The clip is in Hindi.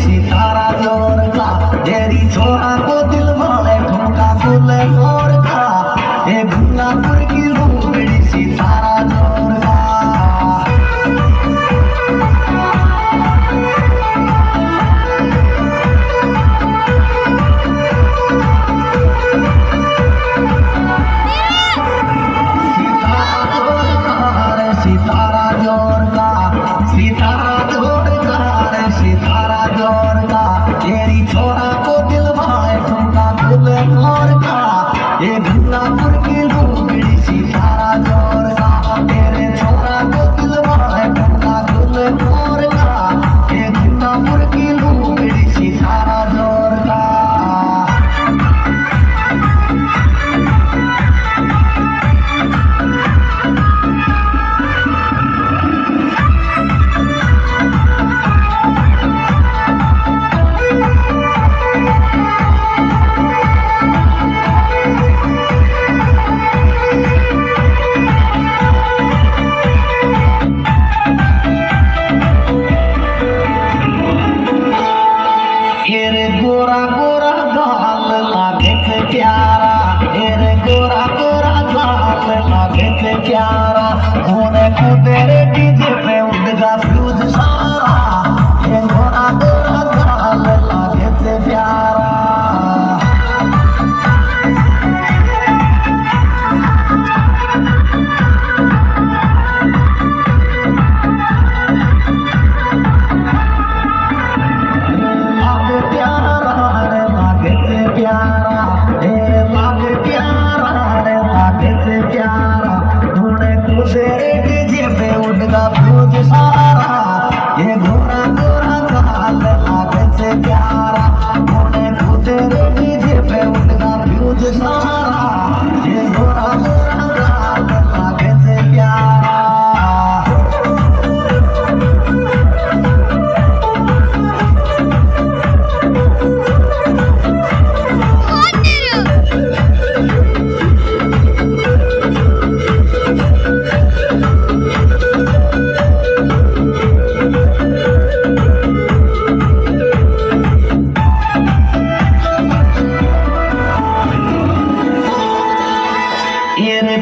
सितारा जोर का तेरी छोरा को दिल वाले ठुमका फूले जोर का ये गुलापुर की लूबड़ी सितारा जोर का सितारा जोर का सितारा जोर का रे सितारा जोर का तेरी छोरा को दिल भाई ठुमका फूले जोर का ये